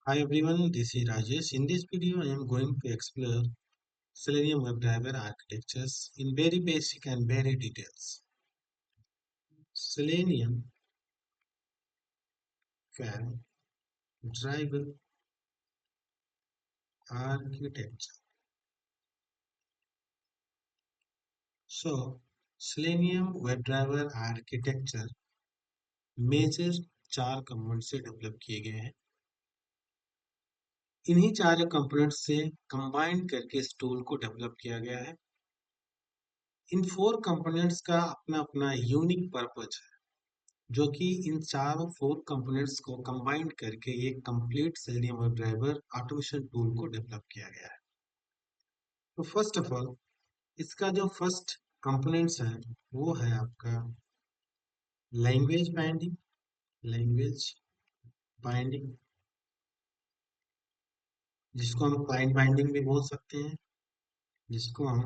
Hi everyone, this is Rajesh. In this video, I am going to explore Selenium WebDriver architectures in very basic and very details. Selenium WebDriver architecture. So, Selenium WebDriver architecture major चार component से develop किए गए हैं। इन्हीं चार component से combine करके इस टूल को डेवलप किया गया है। इन फोर कंपोनेंट्स का अपना अपना यूनिक पर्पज है, जो कि इन चारों फोर कंपोनेंट्स को कंबाइन करके एक complete selenium web driver automation tool को डेवलप किया गया है। तो फर्स्ट ऑफ ऑल, इसका जो फर्स्ट कंपोनेंट्स है वो है आपका लैंग्वेज बाइंडिंग, जिसको हम क्लाइंट बाइंडिंग भी बोल सकते हैं, जिसको हम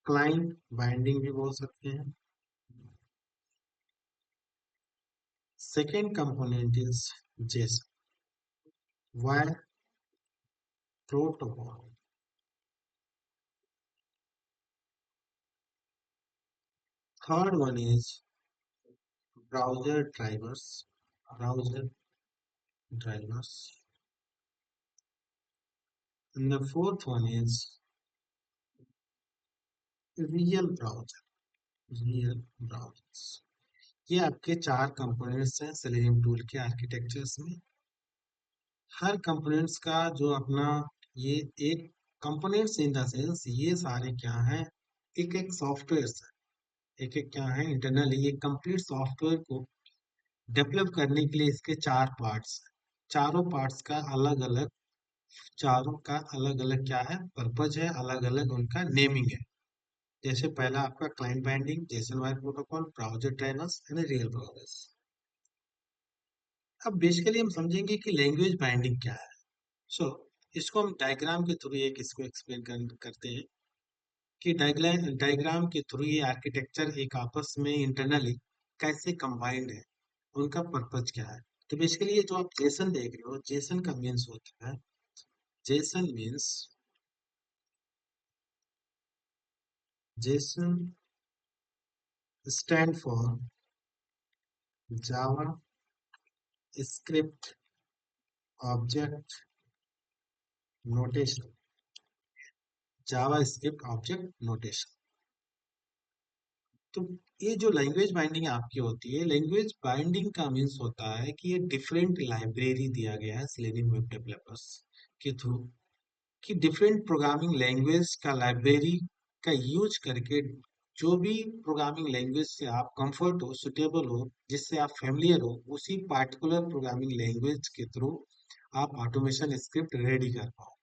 क्लाइंट बाइंडिंग भी बोल सकते हैं। Second component is Jason wire protocol. Third one is browser browser drivers, and the fourth one is real browsers. ये आपके चार कंपोनेंट्स हैं सेलेनियम टूल के आर्किटेक्चर्स में। हर कंपोनेंट्स का जो अपना ये एक कंपोनेंट्स इन द सेंस ये सारे क्या हैं, एक एक सॉफ्टवेयर है, एक एक क्या है इंटरनली ये कंप्लीट सॉफ्टवेयर को डेवलप करने के लिए इसके चार पार्ट्स हैं। चारों पार्ट्स का अलग अलग, चारों का अलग अलग क्या है पर्पज है, अलग अलग उनका नेमिंग है। जैसे पहला आपका client binding, Jason wire protocol, browser drivers and real browsers. अब बेसिकली हम समझेंगे कि लैंग्वेज बाइंडिंग क्या है। सो इसको हम डायग्राम के थ्रू एक इसको एक्सप्लेन करते हैं कि डायग्राम के थ्रू ये आर्किटेक्चर एक आपस में इंटरनली कैसे कंबाइंड है, उनका पर्पज क्या है। तो बेसिकली ये जो आप जेसन देख रहे हो, जेसन का मीन्स होता है, Jason means Jason stand for Java script object notation, Java script object notation. तो ये जो लैंग्वेज बाइंडिंग आपकी होती है, लैंग्वेज बाइंडिंग का मीन्स होता है कि ये डिफरेंट लाइब्रेरी दिया गया है सेलेनियम वेब डेवलपर्स के थ्रू, कि डिफरेंट प्रोग्रामिंग लैंग्वेज का लाइब्रेरी का यूज करके जो भी प्रोग्रामिंग लैंग्वेज से आप कंफर्ट हो, सुटेबल हो, जिससे आप फेमिलियर हो, उसी पार्टिकुलर प्रोग्रामिंग लैंग्वेज के थ्रू आप ऑटोमेशन स्क्रिप्ट रेडी कर पाओ।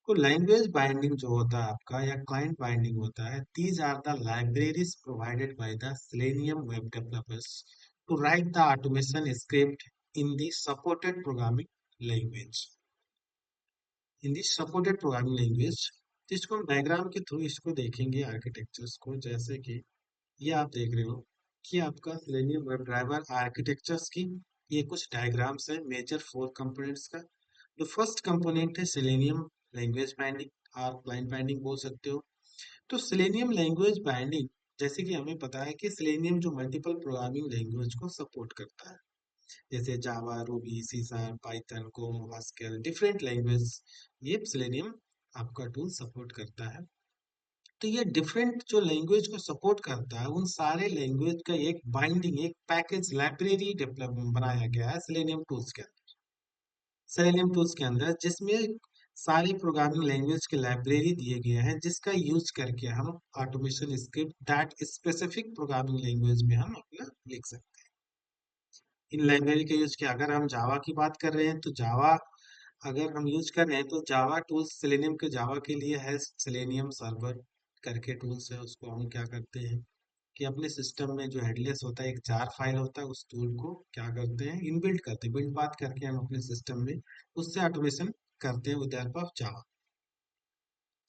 तो लैंग्वेज बाइंडिंग जो होता है आपका या क्लाइंट बाइंडिंग होता है, these are the libraries provided by the Selenium web developers to write the automation script in the supported programming language, in the supported programming language. इसको हम डायग्राम के थ्रू इसको देखेंगे आर्किटेक्चर्स को। जैसे कि ये आप देख रहे हो कि आपका सेलेनियम वेब ड्राइवर आर्किटेक्चर्स की ये कुछ डायग्राम्स हैं मेजर फोर कंपोनेंट्स का। जो फर्स्ट कंपोनेंट है सेलेनियम लैंग्वेज बाइंडिंग और क्लाइंट बाइंडिंग बोल सकते हो। तो सेलेनियम लैंग्वेज बाइंडिंग, जैसे कि हमें पता है कि सेलेनियम जो मल्टीपल प्रोग्रामिंग लैंग्वेज को सपोर्ट करता है, जैसे जावा, रूबी, सी शार्प, पाइथन, गो, हास्केल, डिफरेंट लैंग्वेज ये सेलेनियम आपका टूल सपोर्ट करता है। तो ये डिफरेंट जो लैंग्वेज को सपोर्ट करता है, उन सारे लैंग्वेज का एक बाइंडिंग, एक पैकेज लाइब्रेरी डेवलप बनाया गया है सेलेनियम टूल्स के अंदर, जिसमें सारे प्रोग्रामिंग लैंग्वेज के लाइब्रेरी दिए गए हैं, जिसका यूज करके हम automation script that specific programming language में हम अपना लिख सकते हैं। इन लाइब्रेरी के यूज किया, अगर हम जावा की बात कर रहे हैं तो जावा अगर हम यूज कर रहे हैं तो जावा टूल्स सेलेनियम के जावा के लिए है, सेलेनियम सर्वर करके टूल्स है। उसको हम क्या करते हैं कि अपने सिस्टम में जो हेडलेस होता है, एक जार फाइल होता है, उस टूल को क्या करते हैं इनबिल्ट करते हैं, बिल्ड बात करके हम अपने सिस्टम में उससे ऑटोमेशन करते हैं विद हेल्प ऑफ जावा।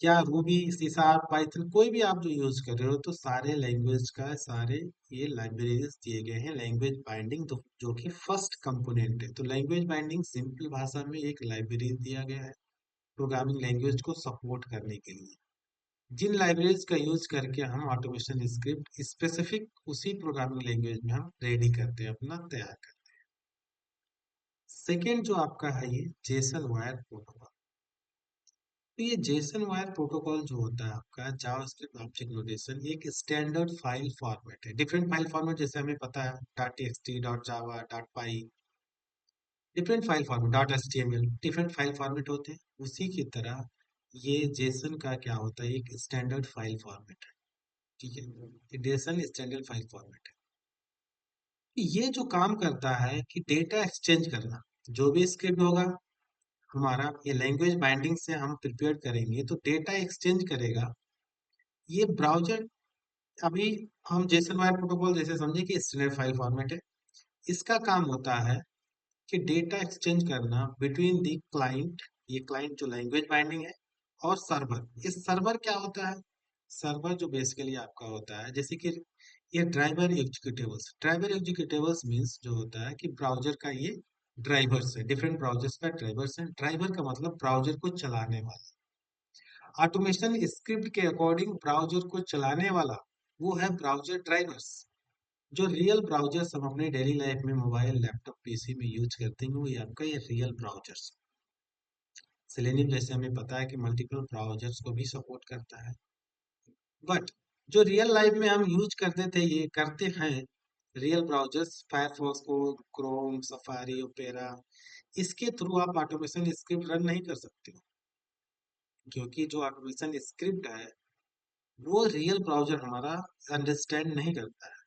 या रूबी, सी शार्प, पाइथन, कोई भी आप जो यूज कर रहे हो, तो सारे लैंग्वेज का सारे ये लाइब्रेरीज दिए गए हैं लैंग्वेज बाइंडिंग, तो जो कि फर्स्ट कंपोनेंट है। तो लैंग्वेज बाइंडिंग सिंपल भाषा में एक लाइब्रेरी दिया गया है प्रोग्रामिंग लैंग्वेज को सपोर्ट करने के लिए, जिन लाइब्रेरीज का यूज करके हम ऑटोमेशन स्क्रिप्ट स्पेसिफिक उसी प्रोग्रामिंग लैंग्वेज में हम रेडी करते हैं, अपना तैयार करते हैं। सेकेंड जो आपका है ये जेसन वायर प्रोटोकॉल। तो ये जेसन वायर प्रोटोकॉल जो होता है आपका जावास्क्रिप्ट ऑब्जेक्ट नोटेशन, एक स्टैंडर्ड फाइल फॉर्मेट है। डिफरेंट फाइल फॉर्मेट जैसे हमें पता है dot TXT, dot Java, dot py, different file format, dot HTML, different file format होते हैं। उसी की तरह ये जेसन का क्या होता है, एक स्टैंडर्ड फाइल फॉर्मेट है। ठीक है, ये जेसन स्टैंडर्ड फाइल फॉर्मेट है। ये जो काम करता है कि डेटा एक्सचेंज करना, जो भी स्क्रिप्ट होगा हमारा, ये लैंग्वेज बाइंडिंग से हम प्रिपेयर करेंगे तो डेटा एक्सचेंज करेगा। ये ब्राउजर, अभी हम जेसन वायर प्रोटोकॉल जैसे समझे कि स्टैंडर्ड फाइल फॉर्मेट है। इसका काम होता है कि डेटा एक्सचेंज करना बिटवीन द क्लाइंट, ये क्लाइंट जो लैंग्वेज बाइंडिंग है, और सर्वर। इस सर्वर क्या होता है, सर्वर जो बेसिकली आपका होता है जैसे कि ये ड्राइवर एग्जीक्यूटिवल्स मीन्स जो होता है कि ब्राउजर का ये ड्राइवर्स है, डिफरेंट ब्राउजर्स का ड्राइवर्स है। ड्राइवर का मतलब ब्राउजर को चलाने वाला। ऑटोमेशन स्क्रिप्ट के अकॉर्डिंग ब्राउजर को चलाने वाला वो है ब्राउजर ड्राइवर्स। जो रियल ब्राउजर्स हम अपने डेली लाइफ में मोबाइल, लैपटॉप, पीसी में यूज करते हैं, वो ये आपका ये रियल ब्राउजर्स। सेलेनियम जैसे हमें पता है कि मल्टीपल ब्राउजर्स को भी सपोर्ट करता है, बट जो रियल लाइफ में हम यूज करते थे, ये करते हैं रियल ब्राउजर्स, फायरफॉक्स को, क्रोम, सफारी, ओपेरा, इसके थ्रू आप ऑटोमेशन स्क्रिप्ट रन नहीं कर सकते हो, क्योंकि जो ऑटोमेशन स्क्रिप्ट है वो रियल ब्राउजर हमारा अंडरस्टैंड नहीं करता है।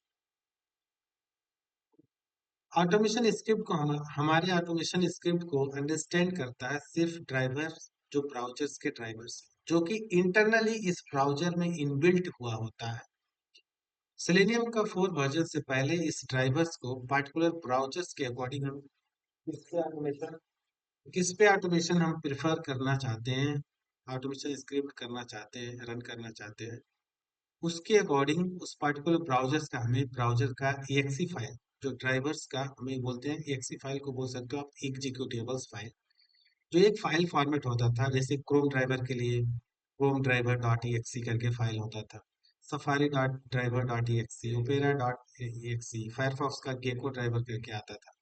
ऑटोमेशन स्क्रिप्ट को हमारे ऑटोमेशन स्क्रिप्ट को अंडरस्टैंड करता है सिर्फ ड्राइवर, जो ब्राउजर्स के ड्राइवर्स, जो कि इंटरनली इस ब्राउजर में इनबिल्ट हुआ होता है। सेलेनियम का 4 वर्जन से पहले इस ड्राइवर्स को पार्टिकुलर ब्राउजर्स के अकॉर्डिंग हम किस पे ऑटोमेशन हम प्रेफर करना चाहते हैं, ऑटोमेशन स्क्रिप्ट करना चाहते हैं, रन करना चाहते हैं, उसके अकॉर्डिंग उस पार्टिकुलर ब्राउजर्स का हमें ब्राउजर का exe फाइल, जो ड्राइवर्स का हमें बोलते हैं exe फाइल को बोल सकते हो आप एग्जीक्यूटेबल्स फाइल, जो एक फाइल फॉर्मेट होता था। जैसे क्रोम ड्राइवर के लिए क्रोम ड्राइवर डॉट exe करके फाइल होता था, safari dot driver dot exe, opera dot exe, Firefox का गेको ड्राइवर करके आता था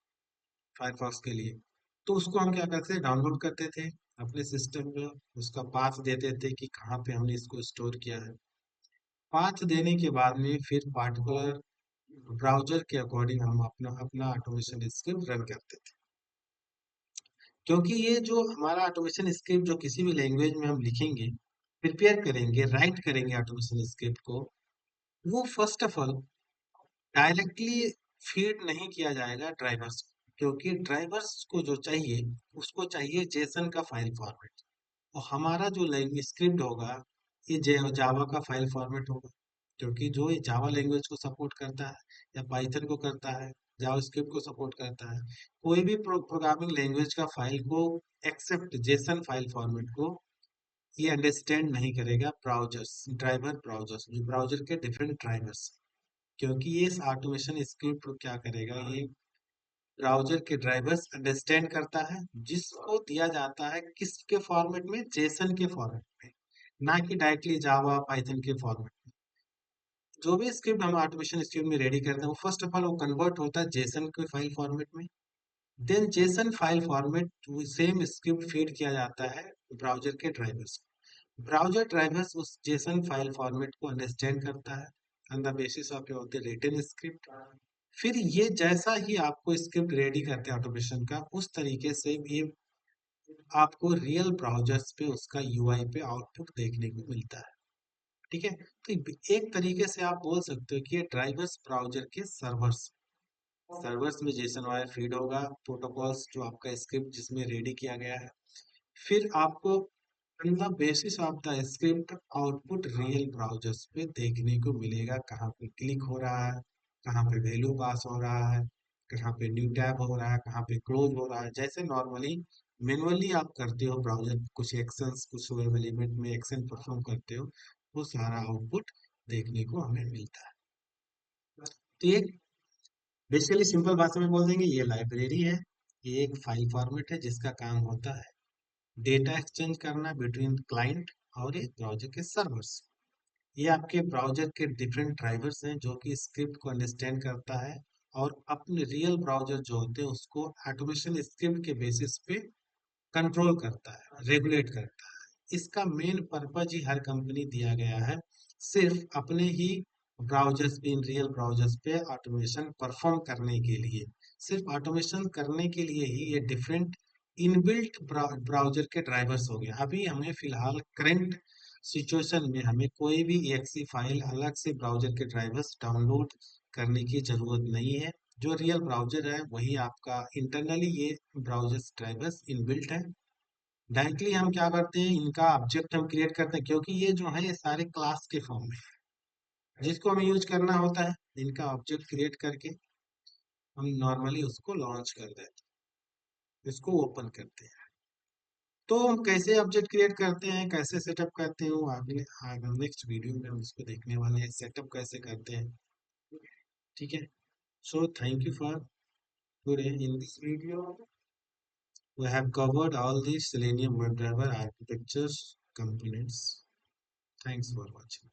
फायरफॉक्स के लिए। तो उसको हम क्या करते थे, डाउनलोड करते थे अपने सिस्टम में, उसका पाथ देते थे कि कहाँ पे हमने इसको स्टोर किया है। पाथ देने के बाद में फिर पार्टिकुलर ब्राउजर के अकॉर्डिंग हम अपना अपना ऑटोमेशन स्क्रिप्ट रन करते थे। क्योंकि ये जो हमारा ऑटोमेशन स्क्रिप्ट जो किसी भी लैंग्वेज में हम लिखेंगे, प्रिपेयर करेंगे, राइट करेंगे ऑटोमेशन स्क्रिप्ट को, वो first of all directly feed नहीं किया जाएगा ड्राइवर्स को, क्योंकि ड्राइवर्स को जो चाहिए उसको चाहिए जेसन का फाइल फॉर्मेट, और हमारा जो लैंग्वेज स्क्रिप्ट होगा ये जावा का फाइल फॉर्मेट होगा, क्योंकि जो ये जावा लैंग्वेज को सपोर्ट करता है या पाइथन को करता है, जावास्क्रिप्ट को सपोर्ट करता है, कोई भी प्रोग्रामिंग लैंग्वेज का फाइल को एक्सेप्ट जेसन फाइल फॉर्मेट को ये अंडरस्टैंड नहीं करेगा ब्राउजर्स, ड्राइवर ब्राउजर्स, जो ब्राउजर के डिफरेंट ड्राइवर्स, क्योंकि ये इस ऑटोमेशन स्क्रिप्ट को क्या करेगा, ये ब्राउज़र के ड्राइवर्स अंडरस्टैंड करता है, जिसको दिया जाता है किसके फॉर्मेट में, जेसन के फॉर्मेट में, ना कि डायरेक्टली जावा, पाइथन के फॉर्मेट में। जो भी स्क्रिप्ट हम ऑटोमेशन स्क्रिप्ट में रेडी करते हैं, वो फर्स्ट ऑफ ऑल वो कन्वर्ट होता है जेसन के फाइल फॉर्मेट में। Then JSON file format same script feed किया जाता है ब्राउज़र के ड्राइवर्स। ब्राउज़र ड्राइवर्स उस जेसन फाइल फॉर्मेट को अंडरस्टैंड करता है on the basis of your written script. फिर ये जैसा ही आपको स्क्रिप्ट रेडी करते हैं ऑटोमेशन का, उस तरीके से ये आपको रियल ब्राउजर्स पे उसका यूआई पे आउटपुट देखने को मिलता है। ठीक है, तो एक तरीके से आप बोल सकते हो कि ये ड्राइवर्स ब्राउजर के सर्वर्स, सर्वर्स में जेसन वायर फीड होगा, प्रोटोकॉल्स जो आपका स्क्रिप्ट जिसमें रेडी किया गया है, फिर आपको on the basis of the script output real browsers पे देखने को मिलेगा, कहाँ पे क्लिक हो रहा है, कहाँ पे वैल्यू पास हो रहा है, कहाँ पे न्यू टैब हो रहा है, कहाँ पे क्लोज हो रहा है, जैसे नॉर्मली मैनुअली आप करते हो ब्राउजर कुछ एक्शंस, कुछ वेब एलिमेंट में एक्शन परफॉर्म करते हो, वो सारा आउटपुट देखने को हमें मिलता है। तो ये बेसिकली सिंपल भाषा में बोल देंगे, ये लाइब्रेरी है, ये एक फाइल फॉर्मेट है जिसका काम होता है डेटा एक्सचेंज करना बिटवीन क्लाइंट और एक ब्राउजर के सर्वर्स। ये आपके ब्राउजर के डिफरेंट ड्राइवर्स हैं जो कि स्क्रिप्ट को अंडरस्टैंड करता है और अपने रियल ब्राउजर जो होते हैं उसको ऑटोमेशन स्क्रिप्ट के बेसिस पे कंट्रोल करता है, रेगुलेट करता है। इसका मेन पर्पज ही हर कंपनी दिया गया है, सिर्फ अपने ही ब्राउजर्स पे, इन रियल ब्राउजर्स पे ऑटोमेशन परफॉर्म करने के लिए, सिर्फ ऑटोमेशन करने के लिए ही ये डिफरेंट इनबिल्ट ब्राउजर के ड्राइवर्स हो गए। अभी हमें फिलहाल करंट सिचुएशन में हमें कोई भी exe फाइल अलग से ब्राउजर के ड्राइवर्स डाउनलोड करने की जरूरत नहीं है। जो रियल ब्राउजर है वही आपका इंटरनली ये ब्राउजर ड्राइवर्स इनबिल्ट है। डायरेक्टली हम क्या करते हैं, इनका ऑब्जेक्ट हम क्रिएट करते हैं, क्योंकि ये जो है ये सारे क्लास के फॉर्म में है, जिसको हमें यूज करना होता है। इनका ऑब्जेक्ट क्रिएट करके हम नॉर्मली उसको लॉन्च कर देते हैं, इसको ओपन करते हैं। तो हम कैसे ऑब्जेक्ट क्रिएट करते हैं, कैसे सेटअप करते हैं, वो आगे आगे नेक्स्ट वीडियो में हम उसको देखने वाले हैं, सेटअप कैसे करते हैं। ठीक है। So thank you for today. In this video we have covered all the Selenium WebDriver architectures components. Thanks for watching.